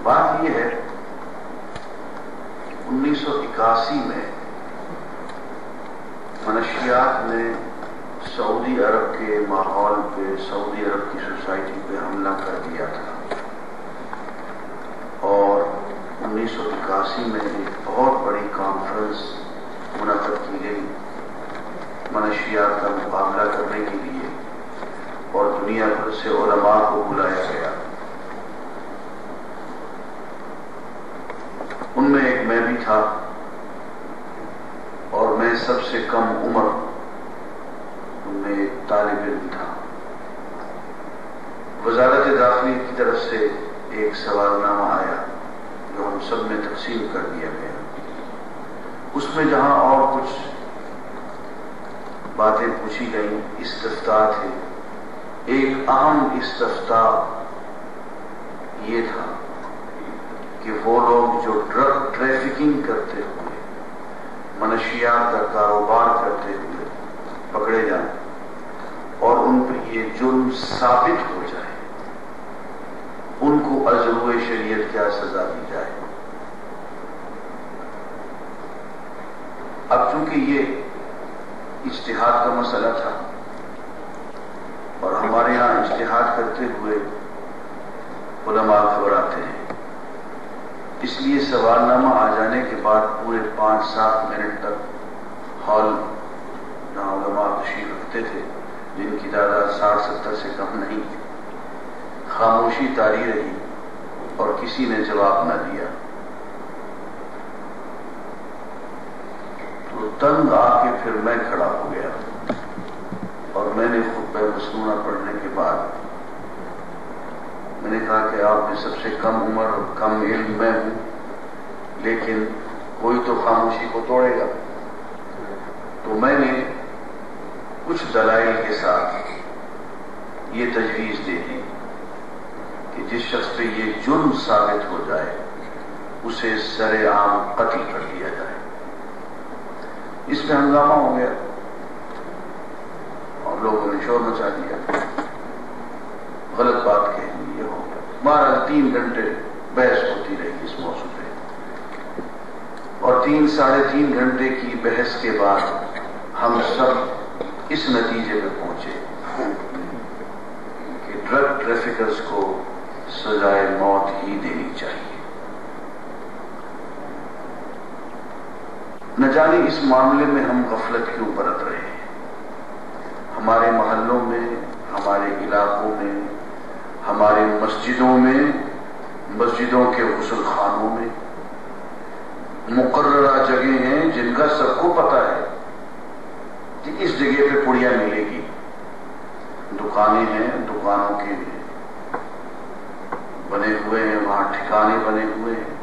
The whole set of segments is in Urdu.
بات یہ ہے 1981 میں منشیات نے سعودی عرب کے ماحول پہ، سعودی عرب کی سوسائٹی پہ حملہ کر دیا تھا، اور 1981 میں ایک بہت بڑی کانفرنس منعقد کی گئی منشیات کا مقابلہ کرنے کے لیے، اور دنیا بھر سے علماء کو بلایا گیا۔ ان میں ایک میں بھی تھا، اور میں سب سے کم عمر ان میں ایک طالب علم تھا۔ وزارت داخلہ کی طرف سے ایک سوال نامہ آیا جو ہم سب میں تقسیم کر دیا گیا۔ اس میں جہاں اور کچھ باتیں پوچھی گئیں، استفتاء تھے، ایک اہم استفتاء یہ تھا کہ وہ لوگ جو ڈرگ ٹریفکنگ کرتے ہوئے، منشیات کا کاروبار کرتے ہوئے پکڑے جائیں اور ان پہ یہ جرم ثابت ہو جائے، ان کو ازروِ شریعت کیا سزا دی جائے۔ اب چونکہ یہ اجتہاد کا مسئلہ تھا، اور ہمارے یہاں اجتہاد کرتے ہوئے علماء گھبراتے ہیں، اس لیے سوال نامہ آ جانے کے بعد پورے 5-7 منٹ تک ہال جہاں علماء تشریف رکھتے تھے، جن کی تعداد 60-70 سے کم نہیں تھی، خاموشی طاری رہی اور کسی نے جواب نہ دیا۔ تو تنگ آ کے پھر میں کھڑا ہو گیا، اور میں نے خطبہ مسنونہ پڑھنے کے بعد میں نے کہا کہ آپ میں سب سے کم عمر اور کم علم میں ہوں، لیکن کوئی تو خاموشی کو توڑے گا۔ تو میں نے کچھ دلائل کے ساتھ یہ تجویز دے دی کہ جس شخص پہ یہ جرم ثابت ہو جائے اسے سر عام قتل کر دیا جائے۔ اس میں ہنگامہ ہو گیا اور لوگوں نے شور مچا دیا، غلط بات کہہ دی، یہ ہو گیا۔ 3 گھنٹے بحث ہوتی رہی اس موضوع پہ، اور 3-3.5 گھنٹے کی بحث کے بعد ہم سب اس نتیجے پہ پہنچے کہ ڈرگ ٹریفکرز کو سزائے موت ہی دینی چاہیے۔ نہ جانے اس معاملے میں ہم غفلت کیوں برت رہے ہیں۔ ہمارے محلوں میں، ہمارے علاقوں میں، ہمارے مسجدوں میں، مسجدوں کے غسل خانوں میں مقررہ جگہیں ہیں جن کا سب کو پتہ ہے کہ اس جگہ پہ پڑیا ملے گی۔ دکانیں ہیں، دکانوں کے بنے ہوئے ہیں، وہاں ٹھکانے بنے ہوئے ہیں،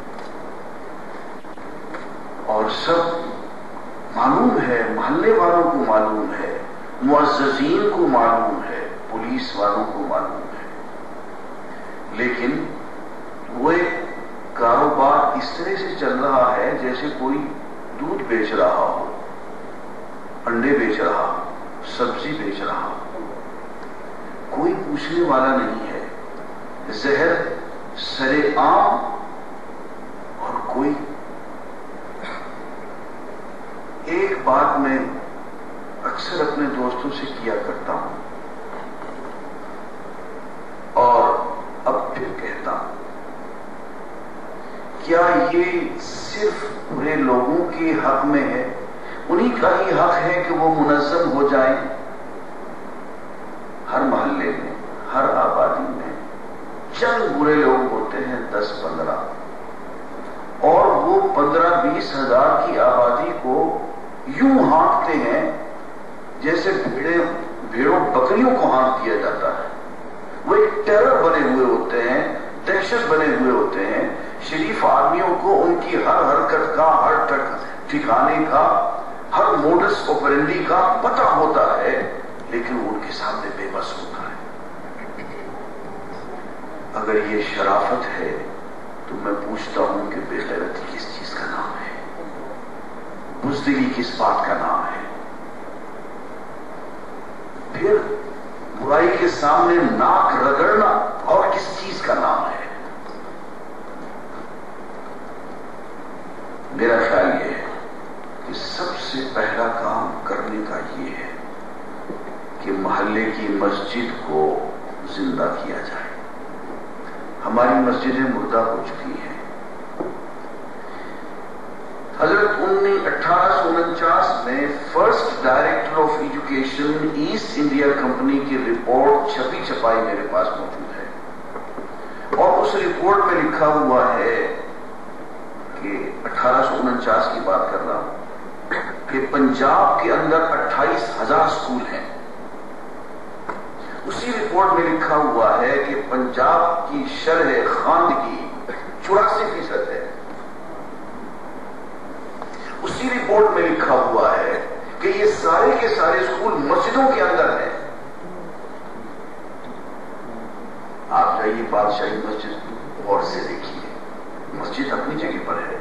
اور سب معلوم ہے، محلے والوں کو معلوم ہے، معززین کو معلوم ہے، پولیس والوں کو معلوم ہے، لیکن وہ ایک کاروبار اس طرح سے چل رہا ہے جیسے کوئی دودھ بیچ رہا ہو، انڈے بیچ رہا ہو، سبزی بیچ رہا ہو، کوئی پوچھنے والا نہیں ہے، زہر سر عام، اور کوئی ایک بات میں اکثر اپنے دوستوں سے کیا کرتا ہوں اور اب پھر کہتا ہوں، کیا یہ صرف برے لوگوں کے حق میں ہے؟ انہی کا ہی حق ہے کہ وہ منظم ہو جائیں؟ ہر محلے میں، ہر آبادی میں چند برے لوگ ہوتے ہیں، 10-15، اور وہ 15-20 ہزار کی آبادی کو یوں ہانکتے ہیں جیسے بھیڑوں بکریوں کو ہانک دیا جاتا ہے۔ وہ ایک ٹیرر بنے ہوئے ہوتے ہیں، دہشت بنے ہوئے ہوتے ہیں۔ شریف آدمیوں کو ان کی ہر حرکت کا، ہر ٹھکانے کا، ہر موڈس اوپرینڈی کا پتہ ہوتا ہے، لیکن وہ ان کے سامنے بے بس ہوتا ہے۔ اگر یہ شرافت ہے تو میں پوچھتا ہوں کہ بے غیرتی کس چیز کا نام ہے؟ بزدلی کس بات کا نام ہے؟ پھر برائی کے سامنے ناک رگڑنا اور کس چیز کا نام ہے؟ میرا خیال یہ ہے کہ سب سے پہلا کام کرنے کا یہ ہے کہ محلے کی مسجد کو زندہ کیا جائے. ہماری مسجدیں مردہ ہو چکی ہیں. حضرت 1849 میں first director of education East India company کی رپورٹ چھپی چھپائی میرے پاس موجود ہے، اور اس رپورٹ میں لکھا ہوا ہے کہ 1849 کی بات کر رہا ہوں کہ پنجاب کے اندر 28,000 اسکول ہیں. اسی رپورٹ میں لکھا ہوا ہے کہ پنجاب کی شرح خواندگی 84% ہے. اسی رپورٹ میں لکھا ہوا ہے کہ یہ سارے کے سارے اسکول مسجدوں کے اندر ہیں. آپ جائیے بادشاہی مسجد غور سے دیکھیے، مسجد اپنی جگہ پر ہے.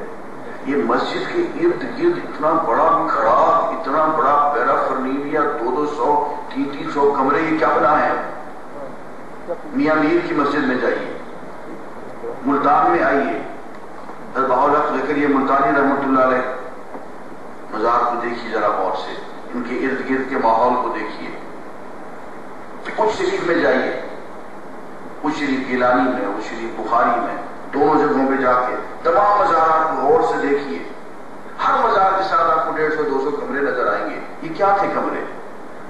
یہ مسجد کے ارد گرد اتنا بڑا کھڑا، اتنا بڑا پیرا فرنیلیا، 200 300 کمرے، یہ کیا بنا ہے؟ میاں میر کی مسجد میں جائیے، ملتان میں آئیے، الحق زکریا ملتانی رحمۃ اللہ علیہ مزار کو دیکھیے ذرا غور سے، ان کے ارد گرد کے ماحول کو دیکھیے. کچھ شریف میں جائیے، کچھ شریف گیلانی میں، کچھ شریف بخاری میں، دونوں جگہوں پہ جا کے تمام مزارات کو غور سے دیکھیے. ہر مزار کے ساتھ آپ کو 150-200 کمرے نظر آئیں گے. یہ کیا تھے کمرے؟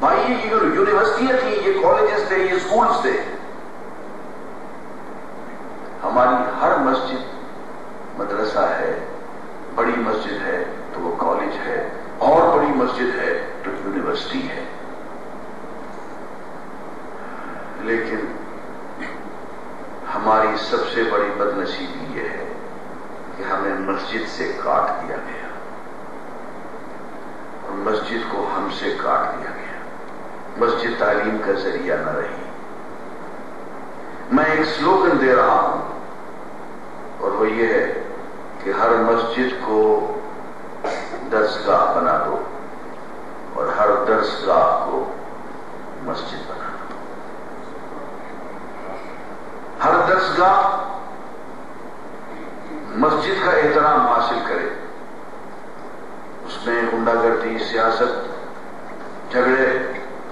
بھائی یہ یونیورسٹیاں تھیں، یہ کالجز تھے، یہ اسکولز تھے. ہماری ہر مسجد مدرسہ ہے، بڑی مسجد ہے تو وہ کالج ہے، اور بڑی مسجد ہے تو یونیورسٹی ہے. لیکن ہماری سب سے بڑی بدنصیبی یہ ہے کہ ہمیں مسجد سے کاٹ دیا گیا، اور مسجد کو ہم سے کاٹ دیا گیا. مسجد تعلیم کا ذریعہ نہ رہی. میں ایک سلوگن دے رہا ہوں، اور وہ یہ ہے کہ ہر مسجد کو درسگاہ بنا دو، اور ہر درسگاہ کو مسجد بنا دو. ہر درسگاہ مسجد کا احترام حاصل کرے، اس میں غنڈہ گردی، سیاست، جھگڑے،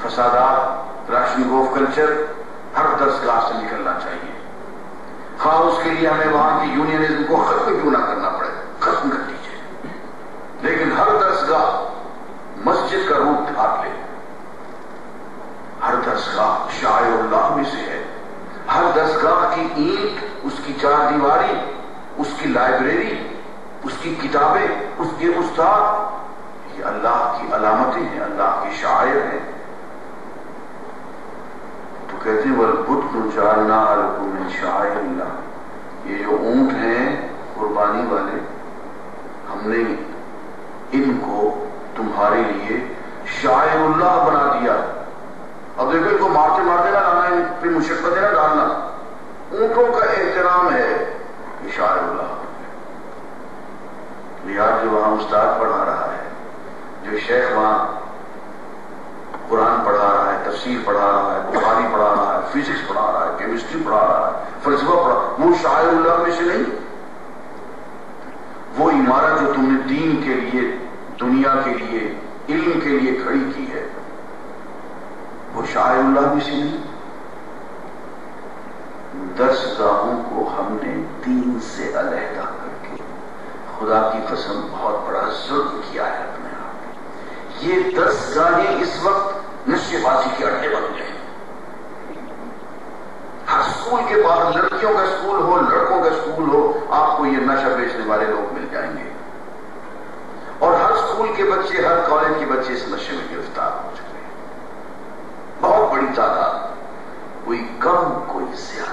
فسادات، راشن گوف کلچر ہر درسگاہ سے نکلنا چاہیے. خواہ اس کے لیے ہمیں وہاں کی یونینزم کو ختم کیوں نہ کرنا پڑے، ختم کر دیجیے، لیکن ہر درسگاہ مسجد کا روپ ڈھانپ لے. ہر درسگاہ شاعر اللہ میں سے ہے. ہر درسگاہ کی اینٹ، اس کی چار دیواری، اس کی لائبریری، اس کی کتابیں، اس کے استاد، یہ اللہ کی علامتیں ہیں، اللہ کے شاعر ہیں. تو کہتے ہیں وَالْبُدْنُ جَعَلْنَاهَا لَكُم مِّن شَعَائِرِ اللَّهِ. یہ جو اونٹ ہیں قربانی والے، ہم نے ان کو تمہارے لیے شاعر اللہ بنا دیا. اب دیکھو ان کو مارتے مارتے نہ لانا، ان پہ مشقتیں نہ ڈالنا. اونٹوں کا احترام ہے، یہ شاعر اللہ. بہار جو وہاں استاد پڑھا رہا ہے، جو شیخ وہاں قرآن پڑھا رہا ہے، تفسیر پڑھا رہا ہے، بخاری پڑھا رہا ہے، فزکس پڑھا رہا ہے، کیمسٹری پڑھا رہا ہے، فلسفہ پڑھا، وہ شاعر اللہ میں سے نہیں. وہ عمارت جو تم نے دین کے لیے، دنیا کے لیے، علم کے لیے کھڑی کی ہے، وہ شاعر اللہ میں سے نہیں. درسگاہوں کو ہم نے دین سے علیحدہ کر کے خدا کی قسم بہت بڑا ظلم کیا ہے اپنے آپ. یہ درسگاہیں اس وقت نشے بازی کے اڈے بن گئے. ہر اسکول کے باہر لڑکیوں کا اسکول ہو، لڑکوں کا اسکول ہو، آپ کو یہ نشہ بیچنے والے لوگ مل جائیں گے. اور ہر اسکول کے بچے، ہر کالج کے بچے اس نشے میں گرفتار ہو چکے ہیں. بہت بڑی تعداد، کوئی کم کوئی زیادہ.